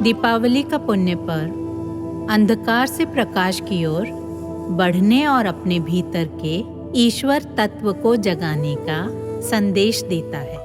दीपावली का पुण्य पर्व अंधकार से प्रकाश की ओर बढ़ने और अपने भीतर के ईश्वर तत्व को जगाने का संदेश देता है।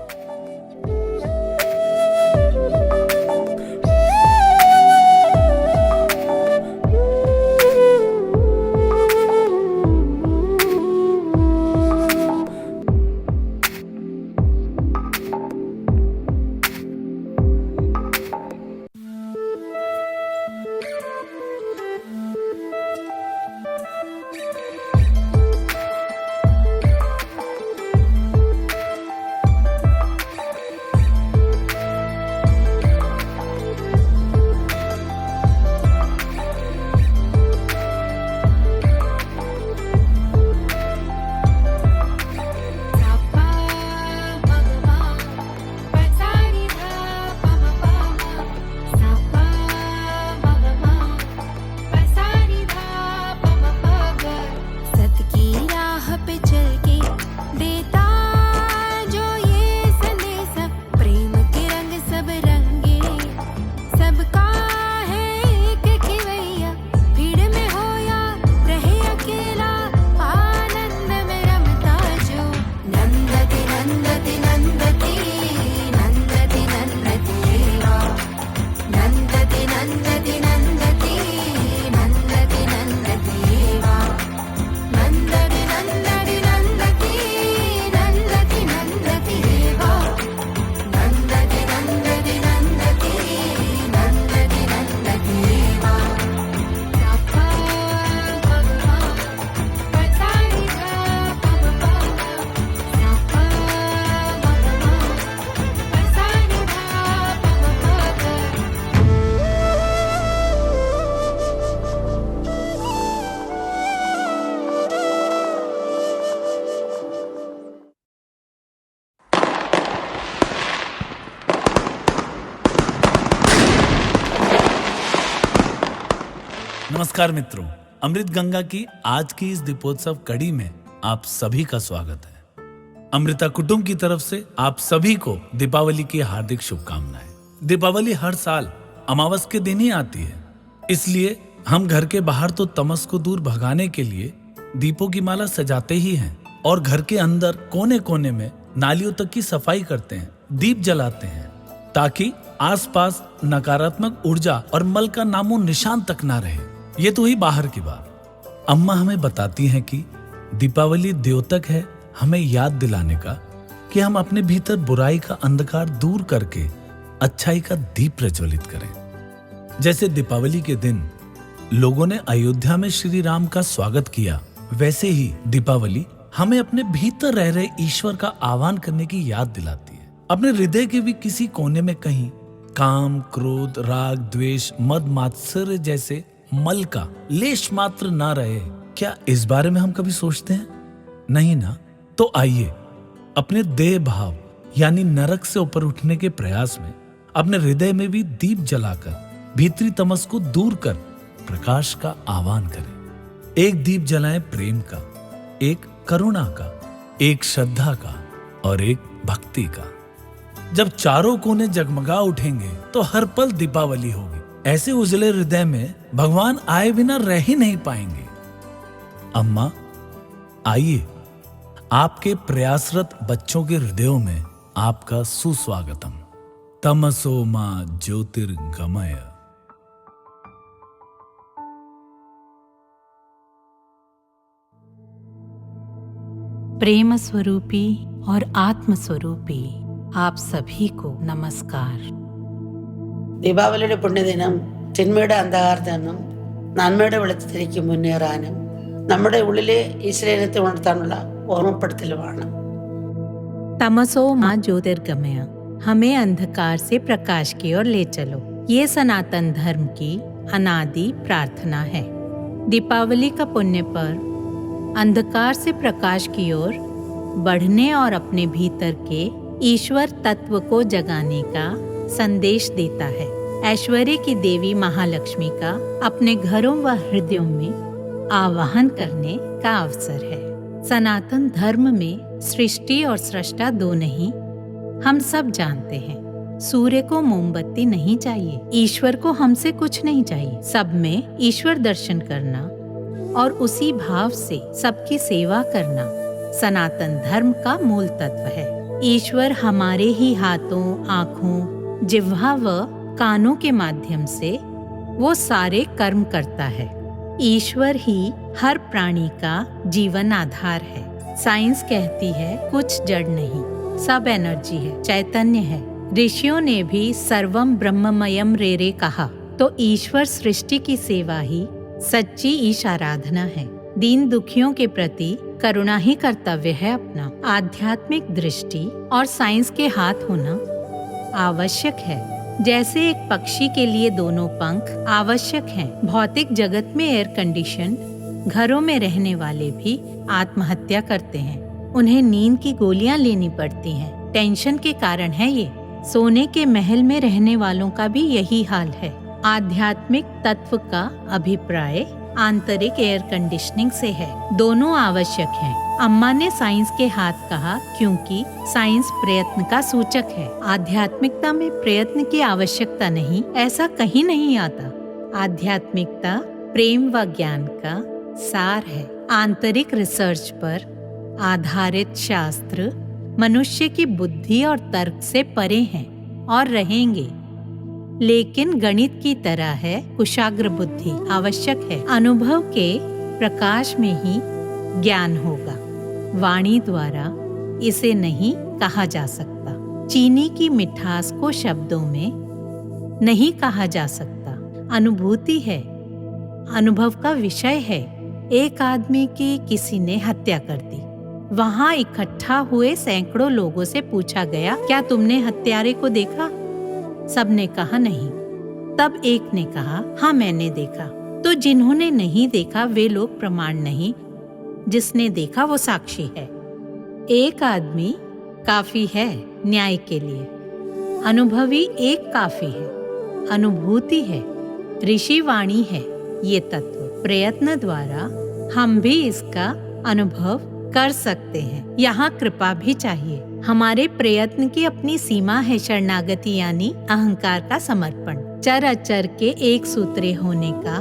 नमस्कार मित्रों, अमृत गंगा की आज की इस दीपोत्सव कड़ी में आप सभी का स्वागत है। अमृता कुटुंब की तरफ से आप सभी को दीपावली की हार्दिक शुभकामनाएं। दीपावली हर साल अमावस के दिन ही आती है, इसलिए हम घर के बाहर तो तमस को दूर भगाने के लिए दीपों की माला सजाते ही हैं और घर के अंदर कोने कोने में नालियों तक की सफाई करते हैं, दीप जलाते हैं ताकि आसपास नकारात्मक ऊर्जा और मल का नामो निशान तक ना रहे। ये तो ही बाहर की बात। अम्मा हमें बताती हैं कि दीपावली द्योतक है हमें याद दिलाने का कि हम अपने भीतर बुराई का अंधकार दूर करके अच्छाई का दीप प्रज्वलित करें। जैसे दीपावली के दिन लोगों ने अयोध्या में श्री राम का स्वागत किया, वैसे ही दीपावली हमें अपने भीतर रह रहे ईश्वर का आह्वान करने की याद दिलाती है। अपने हृदय के भी किसी कोने में कहीं काम, क्रोध, राग, द्वेष, मद, मात्सर्य जैसे मल का लेश मात्र ना रहे। क्या इस बारे में हम कभी सोचते हैं? नहीं ना। तो आइए अपने देह भाव यानी नरक से ऊपर उठने के प्रयास में अपने हृदय में भी दीप जलाकर भीतरी तमस को दूर कर प्रकाश का आह्वान करें। एक दीप जलाएं प्रेम का, एक करुणा का, एक श्रद्धा का और एक भक्ति का। जब चारों कोने जगमगा उठेंगे तो हर पल दीपावली होगी। ऐसे उजले हृदय में भगवान आए बिना रह ही नहीं पाएंगे। अम्मा, आइए आपके प्रयासरत बच्चों के हृदयों में आपका सुस्वागतम। तमसो मा ज्योतिर्गमय। प्रेम स्वरूपी और आत्म स्वरूपी आप सभी को नमस्कार। ദീപാവലിയുടെ പുണ്യദിനം തിന്മയുടെ അന്ധകാരത്തിൽ നിന്നും നന്മയുടെ വെളിച്ചത്തിലേക്ക് മുന്നേറാനും നമ്മുടെ ഉള്ളിലെ ഈശ്വരത്തെ ഉണർത്താനുള്ള ഓർമ്മപ്പെടുത്തലുമാണ്। तमसो माँ ज्योतिर्गमय, हमें अंधकार से प्रकाश की ओर ले चलो, ये सनातन धर्म की अनादि प्रार्थना है। दीपावली का पुण्य पर्व अंधकार से प्रकाश की ओर बढ़ने और अपने भीतर के ईश्वर तत्व को जगाने का संदेश देता है। ऐश्वर्य की देवी महालक्ष्मी का अपने घरों व हृदयों में आवाहन करने का अवसर है। सनातन धर्म में सृष्टि और सृष्टा दो नहीं, हम सब जानते हैं। सूर्य को मोमबत्ती नहीं चाहिए, ईश्वर को हमसे कुछ नहीं चाहिए। सब में ईश्वर दर्शन करना और उसी भाव से सबकी सेवा करना सनातन धर्म का मूल तत्व है। ईश्वर हमारे ही हाथों, आँखों, जिह्वा व कानों के माध्यम से वो सारे कर्म करता है। ईश्वर ही हर प्राणी का जीवन आधार है। साइंस कहती है कुछ जड़ नहीं, सब एनर्जी है, चैतन्य है। ऋषियों ने भी सर्वम ब्रह्ममयम रेरे कहा, तो ईश्वर सृष्टि की सेवा ही सच्ची ईश आराधना है। दीन दुखियों के प्रति करुणा ही कर्तव्य है अपना। आध्यात्मिक दृष्टि और साइंस के हाथ होना आवश्यक है। जैसे एक पक्षी के लिए दोनों पंख आवश्यक हैं, भौतिक जगत में एयर कंडीशन घरों में रहने वाले भी आत्महत्या करते हैं। उन्हें नींद की गोलियां लेनी पड़ती हैं। टेंशन के कारण है ये। सोने के महल में रहने वालों का भी यही हाल है। आध्यात्मिक तत्व का अभिप्राय आंतरिक एयर कंडीशनिंग से है। दोनों आवश्यक हैं। अम्मा ने साइंस के हाथ कहा क्योंकि साइंस प्रयत्न का सूचक है। आध्यात्मिकता में प्रयत्न की आवश्यकता नहीं, ऐसा कहीं नहीं आता। आध्यात्मिकता प्रेम व ज्ञान का सार है। आंतरिक रिसर्च पर आधारित शास्त्र मनुष्य की बुद्धि और तर्क से परे हैं और रहेंगे, लेकिन गणित की तरह है। कुशाग्र बुद्धि आवश्यक है। अनुभव के प्रकाश में ही ज्ञान होगा। वाणी द्वारा इसे नहीं कहा जा सकता। चीनी की मिठास को शब्दों में नहीं कहा जा सकता। अनुभूति है, अनुभव का विषय है। एक आदमी की किसी ने हत्या कर दी। वहां इकट्ठा हुए सैकड़ों लोगों से पूछा गया, क्या तुमने हत्यारे को देखा? सबने कहा नहीं। तब एक ने कहा, हाँ मैंने देखा। तो जिन्होंने नहीं देखा वे लोग प्रमाण नहीं, जिसने देखा वो साक्षी है। एक आदमी काफी है न्याय के लिए। अनुभवी एक काफी है। अनुभूति है, ऋषि वाणी है। ये तत्व प्रयत्न द्वारा हम भी इसका अनुभव कर सकते हैं। यहाँ कृपा भी चाहिए। हमारे प्रयत्न की अपनी सीमा है। शरणागति यानी अहंकार का समर्पण। चर अचर के एक सूत्रे होने का,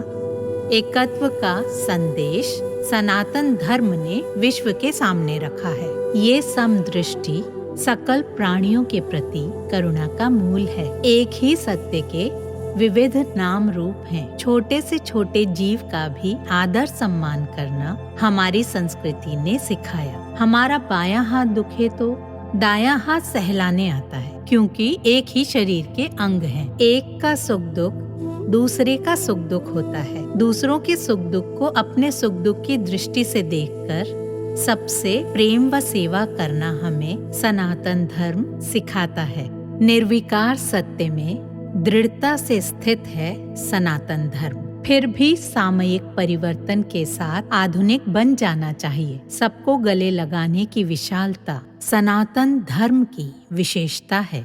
एकत्व का संदेश सनातन धर्म ने विश्व के सामने रखा है। ये समदृष्टि सकल प्राणियों के प्रति करुणा का मूल है। एक ही सत्य के विविध नाम रूप हैं। छोटे से छोटे जीव का भी आदर सम्मान करना हमारी संस्कृति ने सिखाया। हमारा बायां हाथ दुखे तो दायां हाथ सहलाने आता है, क्योंकि एक ही शरीर के अंग हैं। एक का सुख दुख दूसरे का सुख दुख होता है। दूसरों के सुख दुख को अपने सुख दुख की दृष्टि से देखकर सबसे प्रेम व सेवा करना हमें सनातन धर्म सिखाता है। निर्विकार सत्य में दृढ़ता से स्थित है सनातन धर्म। फिर भी सामयिक परिवर्तन के साथ आधुनिक बन जाना चाहिए। सबको गले लगाने की विशालता सनातन धर्म की विशेषता है।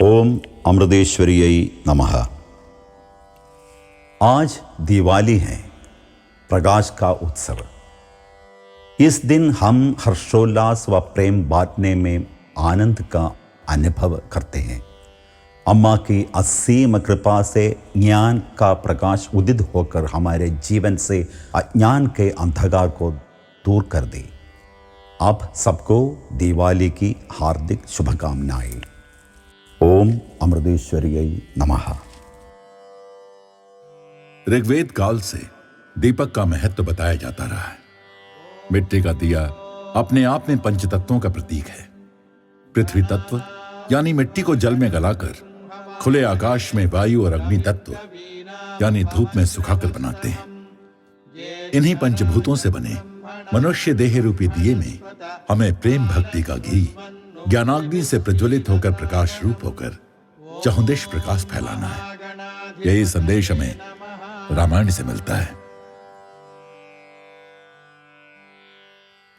ओम अमृतेश्वरियै नमः। आज दिवाली है, प्रकाश का उत्सव। इस दिन हम हर्षोल्लास व प्रेम बांटने में आनंद का अनुभव करते हैं। अम्मा की असीम कृपा से ज्ञान का प्रकाश उदित होकर हमारे जीवन से अज्ञान के अंधकार को दूर कर दे। आप सबको दिवाली की हार्दिक शुभकामनाएं। ओम अमृतेश्वरियै नमः। ऋग्वेद काल से दीपक का महत्व बताया जाता रहा है। मिट्टी का दिया अपने आप में पंचतत्वों का प्रतीक है। पृथ्वी तत्व यानी मिट्टी को जल में गलाकर खुले आकाश में वायु और अग्नि तत्व यानी धूप में सुखाकर बनाते हैं। इन्हीं पंचभूतों से बने मनुष्य देह रूपी दिए में हमें प्रेम भक्ति का घी ज्ञानाग्नि से प्रज्वलित होकर प्रकाश रूप होकर चहुंदिश प्रकाश फैलाना है। यही संदेश हमें रामायण से मिलता है।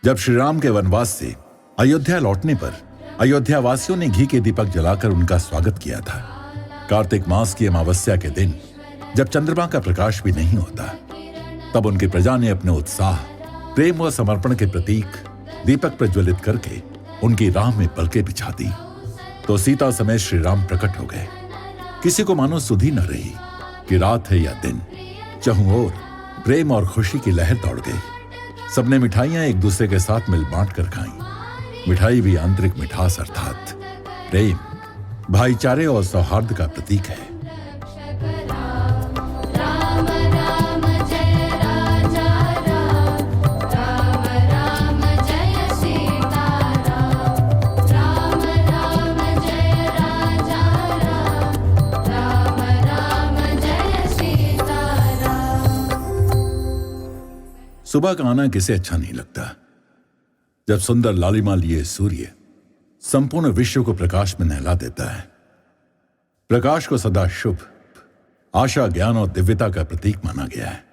जब श्री राम के वनवास से अयोध्या लौटने पर अयोध्या वासियों ने घी के दीपक जलाकर उनका स्वागत किया था। कार्तिक मास की अमावस्या के दिन जब चंद्रमा का प्रकाश भी नहीं होता, तब उनकी प्रजा ने अपने उत्साह, प्रेम व समर्पण के प्रतीक दीपक प्रज्वलित करके उनकी राह में पलके बिछा दी। तो सीता समेत श्री राम प्रकट हो गए। किसी को मानो सुधि न रही कि रात है या दिन। चहुं ओर प्रेम और खुशी की लहर दौड़ गई। सबने मिठाइयां एक दूसरे के साथ मिल बांट कर खाई। मिठाई भी आंतरिक मिठास अर्थात प्रेम, भाईचारे और सौहार्द का प्रतीक है। सुबह का आना किसे अच्छा नहीं लगता, जब सुंदर लालिमा लिए सूर्य संपूर्ण विश्व को प्रकाश में नहला देता है। प्रकाश को सदा शुभ, आशा, ज्ञान और दिव्यता का प्रतीक माना गया है,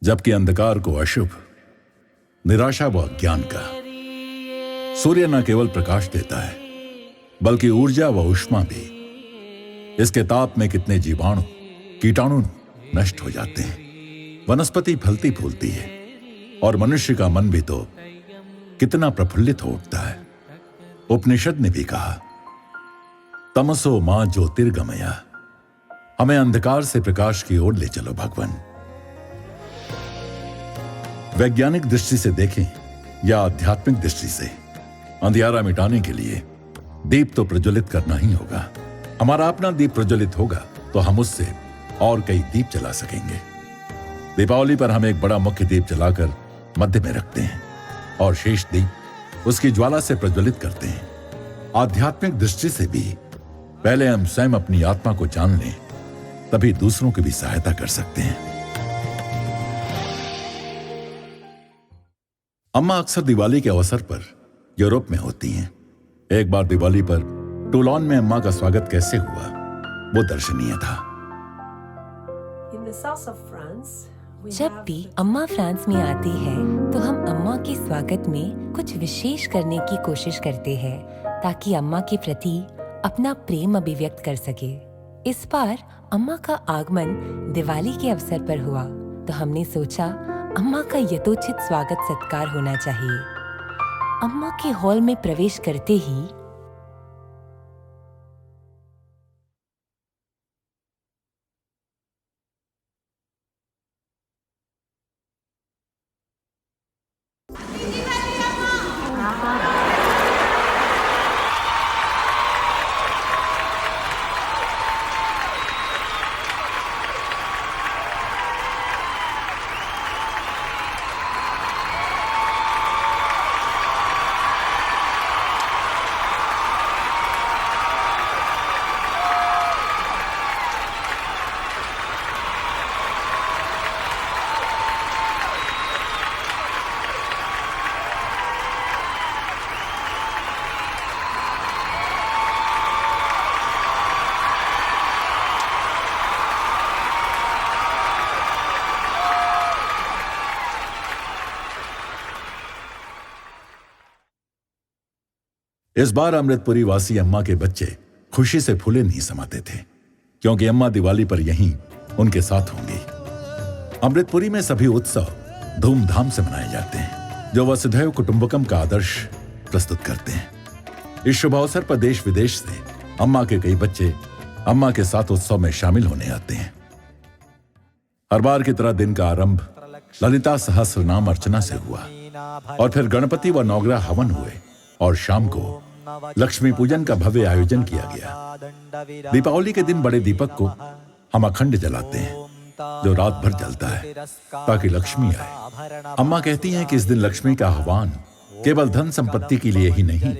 जबकि अंधकार को अशुभ, निराशा व अज्ञान का। सूर्य न केवल प्रकाश देता है बल्कि ऊर्जा व ऊष्मा भी। इसके ताप में कितने जीवाणु, कीटाणु नष्ट हो जाते हैं। वनस्पति फलती फूलती है और मनुष्य का मन भी तो कितना प्रफुल्लित हो उठता है। उपनिषद ने भी कहा, तमसो मां ज्योतिर्गमया, हमें अंधकार से प्रकाश की ओर ले चलो भगवान। वैज्ञानिक दृष्टि से देखें या आध्यात्मिक दृष्टि से, अंधियारा मिटाने के लिए दीप तो प्रज्वलित करना ही होगा। हमारा अपना दीप प्रज्वलित होगा तो हम उससे और कई दीप जला सकेंगे। दीपावली पर हम एक बड़ा मुख्य दीप जलाकर मध्य में रखते हैं और शेष दीप उसकी ज्वाला से प्रज्वलित करते हैं। आध्यात्मिक दृष्टि से भी पहले हम स्वयं अपनी आत्मा को जान लें, तभी दूसरों की भी सहायता कर सकते हैं। अम्मा अक्सर दिवाली के अवसर पर यूरोप में होती हैं। एक बार दिवाली पर टूलॉन में अम्मा का स्वागत कैसे हुआ वो दर्शनीय था। जब भी अम्मा फ्रांस में आती है तो हम अम्मा के स्वागत में कुछ विशेष करने की कोशिश करते हैं ताकि अम्मा के प्रति अपना प्रेम अभिव्यक्त कर सके। इस बार अम्मा का आगमन दिवाली के अवसर पर हुआ तो हमने सोचा अम्मा का यथोचित स्वागत सत्कार होना चाहिए। अम्मा के हॉल में प्रवेश करते ही इस बार अमृतपुरी वासी अम्मा के बच्चे खुशी से फूले नहीं समाते थे, क्योंकि अम्मा दिवाली पर यहीं उनके साथ होंगी। अमृतपुरी में सभी उत्सव धूमधाम से मनाए जाते हैं, जो वसुधैव कुटुंबकम का आदर्श प्रस्तुत करते हैं। इस शुभ अवसर पर देश विदेश से अम्मा के कई बच्चे अम्मा के साथ उत्सव में शामिल होने आते हैं। हर बार की तरह दिन का आरंभ ललिता सहस्रनाम अर्चना से हुआ और फिर गणपति व नवग्रह हवन हुए और शाम को लक्ष्मी पूजन का भव्य आयोजन किया गया। दीपावली के दिन बड़े दीपक को हम अखंड जलाते हैं, जो रात भर जलता है ताकि लक्ष्मी आए। अम्मा कहती हैं कि इस दिन लक्ष्मी का आह्वान केवल धन संपत्ति के लिए ही नहीं,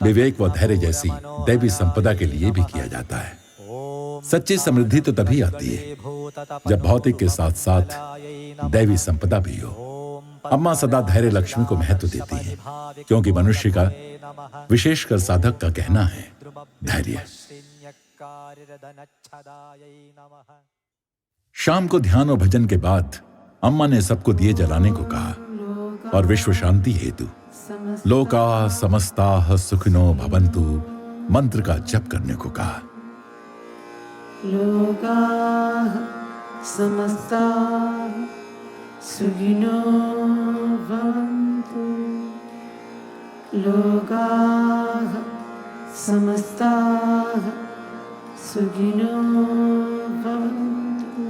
विवेक व धैर्य जैसी दैवी संपदा के लिए भी किया जाता है। सच्ची समृद्धि तो तभी आती है जब भौतिक के साथ साथ दैवी संपदा भी हो। अम्मा सदा धैर्य लक्ष्मी को महत्व देती हैं, क्योंकि मनुष्य का, विशेषकर साधक का कहना है धैर्य। शाम को ध्यान और भजन के बाद अम्मा ने सबको दिए जलाने को कहा और विश्व शांति हेतु लोका समस्ता सुखिनो भवन्तु मंत्र का जप करने को कहा। लोकाः समस्ताः सुखिनो भवन्तु। लोकाः समस्ताः सुखिनो भवन्तु।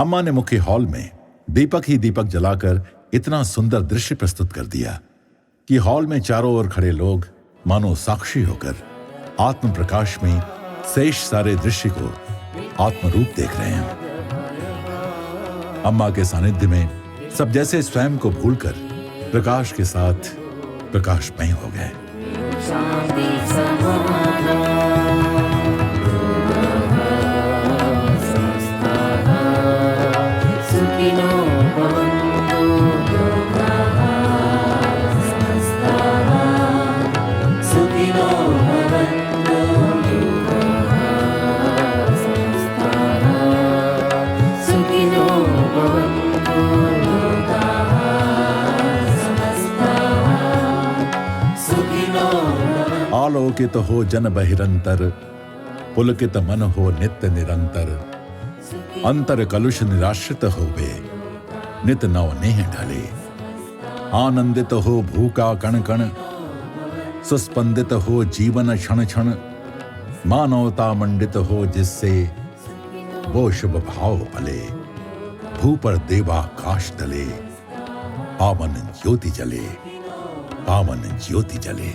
अम्मा ने मुख्य हॉल में दीपक ही दीपक जलाकर इतना सुंदर दृश्य प्रस्तुत कर दिया कि हॉल में चारों ओर खड़े लोग मानो साक्षी होकर आत्म प्रकाश में शेष सारे दृश्य को आत्मरूप देख रहे हैं। अम्मा के सानिध्य में सब जैसे स्वयं को भूलकर प्रकाश के साथ प्रकाशमय हो गए। आलोकित हो जन बहिरंतर, पुलकित मन हो नित्य निरंतर, अंतर कलुष निराश्रित होवे, नित नव नेह ढले। आनंदित हो भूका कण कण, सुस्पंदित हो जीवन क्षण क्षण, मानवता मंडित हो जिससे वो शुभ भाव फले। भू पर देवाकाश तले, पावन ज्योति जले, पावन ज्योति जले।